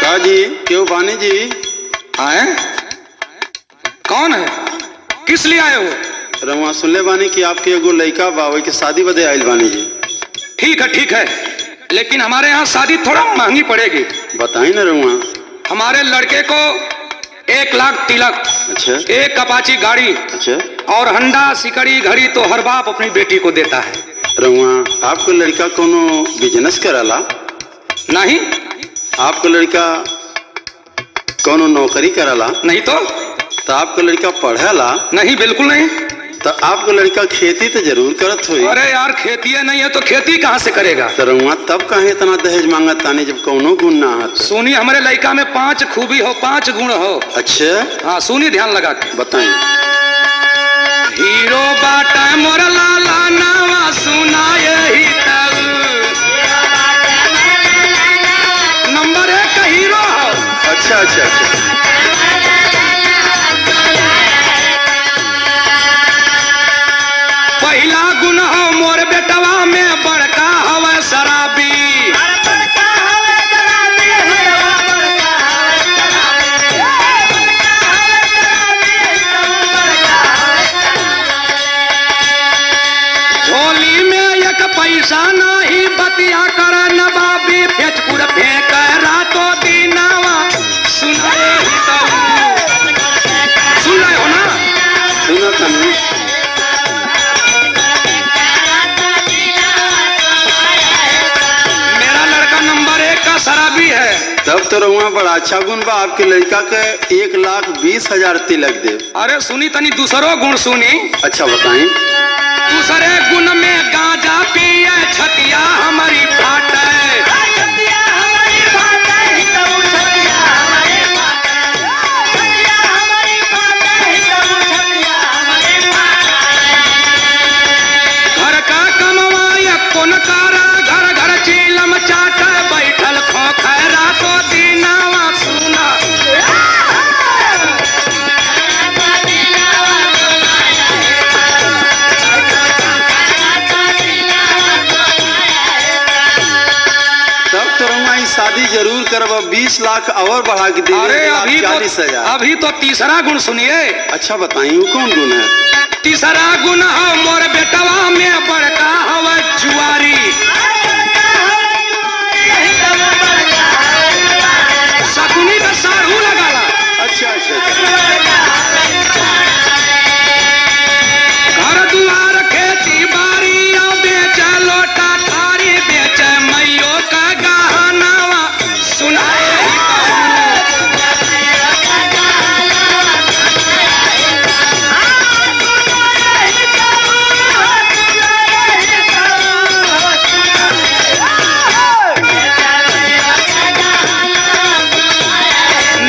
का जी क्यों बानी जी आए? कौन है? किस लिए आए हो? रमुआ सुनले बानी कि आपके एगो लड़का बा वही के शादी बदे आयल बानी जी। ठीक है, लेकिन हमारे यहाँ शादी थोड़ा महंगी पड़ेगी। बताई ना रमुआ। हमारे लड़के को 1 लाख तिलक, अच्छा, एक अपाची गाड़ी अच्छा, और हंडा सिकड़ी घड़ी तो हर बाप अपनी बेटी को देता है। रमुआ आपको लड़का कोनो बिजनेस कराला? नहीं। आपको लड़का कोनो नौकरी कराला? नहीं तो आपको लड़का पढ़ेला? नहीं, बिल्कुल नहीं। तो आपको लड़का खेती तो जरूर करत हुई। अरे यार, खेती नहीं है तो खेती कहाँ से करेगा? तो रमुआ तब कहे इतना दहेज मांगत तानी जब कोनो गुण ना है? सुनी, हमारे लड़का में 5 खूबी हो, 5 गुण हो। अच्छा, हाँ सुनी, ध्यान लगा के बताई। हीरो बाटा मोर लाला नावा सुनाए ही तब नंबर 1 हीरो हो। अच्छा अच्छा अच्छा, पहला गुण हो मोर बेटवा में बड़का हवा शराबी। झोली में 1 पैसा नहीं बतिया कर नवाबी, फेचपुर फेंक रातों दिनावा सुनाए ही तब। सुन रहे हो ना? सुना तानी। मेरा लड़का नंबर 1 का शराबी है। तब तो रहुआ बड़ा अच्छा गुण बा। आपके लड़का के 1,20,000 तिलक दे। अरे सुनी तनी दूसरो गुण सुनी। अच्छा बताई। दूसरे गुण में गांजा पिए छतिया हमारी फाटे। घर का कमवाया कौन कारा, घर घर चीलम चाट बैठल खोखरा तो दीनावा सुना। तब तो रहुआ ई शादी जरूर करब। 20 लाख और बढ़ा के दे। अरे अभी 40,000। अभी तो तीसरा गुण सुनिए। अच्छा बताई, वो कौन गुण है? तीसरा गुण हो मोर बेटवा में बड़का हवा जुआरी। सकुनी का साढ़ू लगाला। अच्छा अच्छा अच्छा, घर दुआर खेती बाड़ी बेच लोटा थारी, बेच मैयो का गहनावा सुनाए ही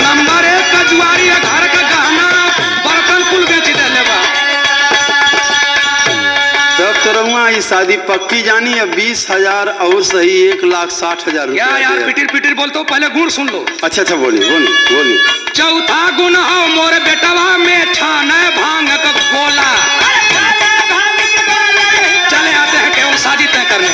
नंबर 1 का जुआरी है। घर का गहना बर्तन कुल बेच देले बा। तब तो रहुआ ई शादी पक्की जानी है। 20,000 और सही 1,60,000 क्या यार रुपया। पिटिर पिटिर बोलते हो? पहले गुण सुन लो। अच्छा अच्छा, बोली बोली बोली। चौथा गुण हो मोर बेटवा में छान भांग का गोला। चले आते हैं केवल शादी तय करने।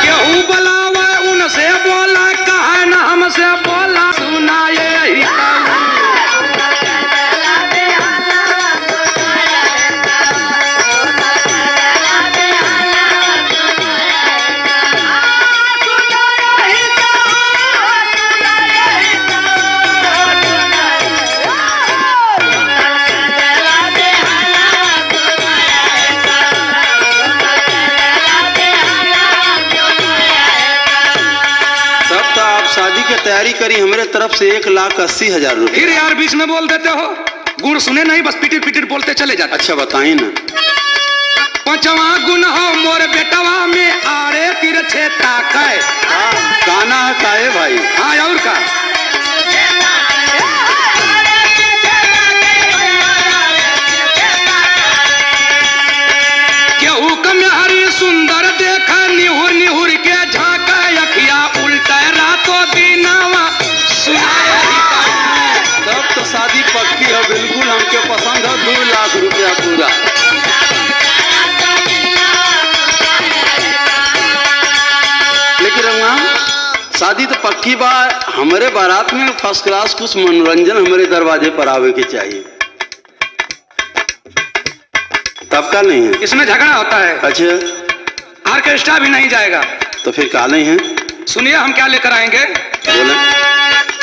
केहू बुलावा उनसे बोला, कहा ना हमसे बोला सुनाए ही तब। तब तो आप शादी की तैयारी करी। हमारे तरफ से 1,80,000 रुपये। फिर यार बीच में बोल देते हो। गुण सुने नहीं, बस पिटिर पिटिर बोलते चले जाते। अच्छा बताई ना। 5वां गुण हो मोर बेटवा में आरे तिरछे ताकै। गाना है काहे भाई? हाँ और का? केहू कम्यारी सुंदर देख निहुर निहुर के झाँका, अखिया उल्टा रातों दिनावा सुनाए ही तब। तब तो शादी पक्की है बिल्कुल। हमके पसंद है। 2 लाख रुपया पूरा। शादी तो पक्की बात, हमारे बारात में फर्स्ट क्लास कुछ मनोरंजन हमारे दरवाजे पर आवे के चाहिए, तब का नहीं है। इसमें झगड़ा होता है। अच्छा, ऑर्केस्ट्रा भी नहीं जाएगा। तो फिर का नहीं है? सुनिए हम क्या लेकर आएंगे। बोले,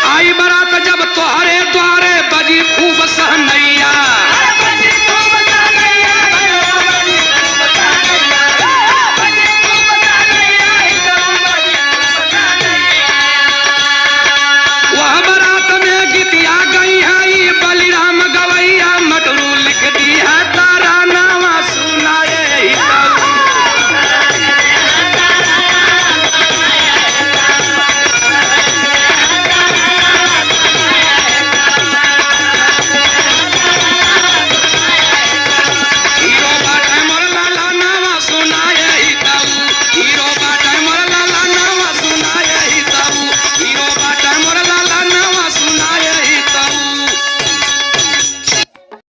आई बारात जब तोहरे द्वारे बजी खूब सहनैया,